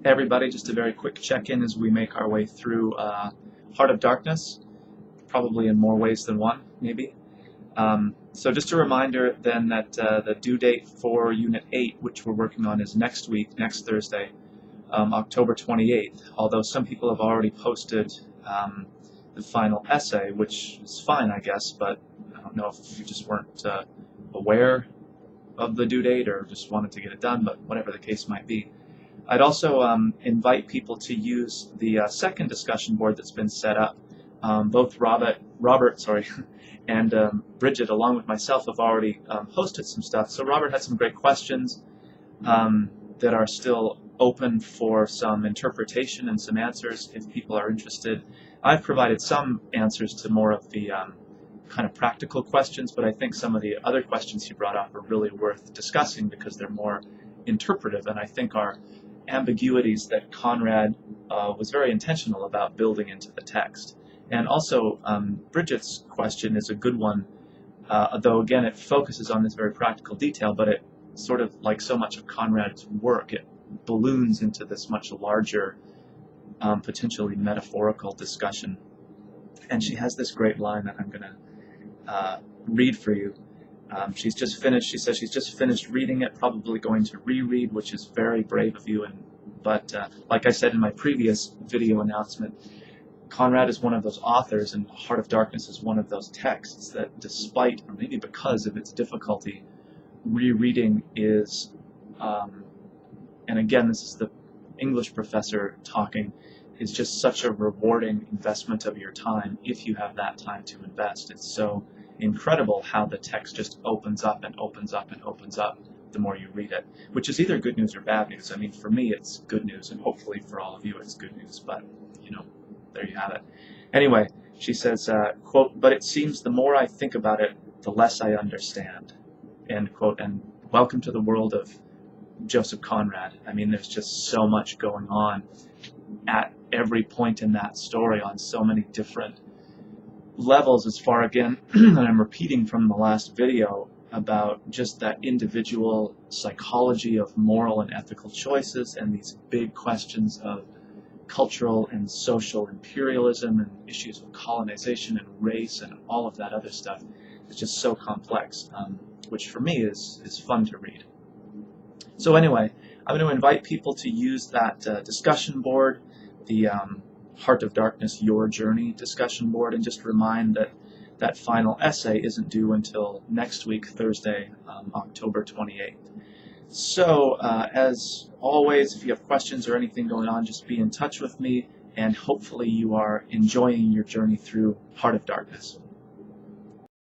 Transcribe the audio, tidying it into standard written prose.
Hey everybody, just a very quick check-in as we make our way through Heart of Darkness, probably in more ways than one, maybe. So just a reminder then that the due date for Unit 8, which we're working on, is next week, next Thursday, October 28th, although some people have already posted the final essay, which is fine, I guess, but I don't know if you just weren't aware of the due date or just wanted to get it done, but whatever the case might be. I'd also invite people to use the second discussion board that's been set up. Both Robert, and Bridget, along with myself, have already posted some stuff. So Robert had some great questions that are still open for some interpretation and some answers if people are interested. I've provided some answers to more of the kind of practical questions, but I think some of the other questions he brought up are really worth discussing because they're more interpretive, and I think are ambiguities that Conrad was very intentional about building into the text. And also, Bridget's question is a good one, though again it focuses on this very practical detail, but it sort of, like so much of Conrad's work, it balloons into this much larger, potentially metaphorical discussion. And she has this great line that I'm going to read for you. She says she's just finished reading it, probably going to reread, which is very brave of you. But like I said in my previous video announcement, Conrad is one of those authors, and Heart of Darkness is one of those texts that, despite, or maybe because of its difficulty, rereading is, and again, this is the English professor talking, is just such a rewarding investment of your time if you have that time to invest. It's so incredible how the text just opens up and opens up and opens up the more you read it, which is either good news or bad news. I mean, for me it's good news, and hopefully for all of you it's good news, but you know, there you have it. Anyway, she says, quote, "But it seems the more I think about it, the less I understand," end quote. And welcome to the world of Joseph Conrad. I mean, there's just so much going on at every point in that story on so many different levels, as far, again, and I'm repeating from the last video about just that individual psychology of moral and ethical choices and these big questions of cultural and social imperialism and issues of colonization and race and all of that other stuff. It's just so complex, which for me is fun to read. So anyway, I'm going to invite people to use that discussion board, the Heart of Darkness, Your Journey discussion board, and just remind that that final essay isn't due until next week, Thursday, October 28th. So, as always, if you have questions or anything going on, just be in touch with me, and hopefully you are enjoying your journey through Heart of Darkness.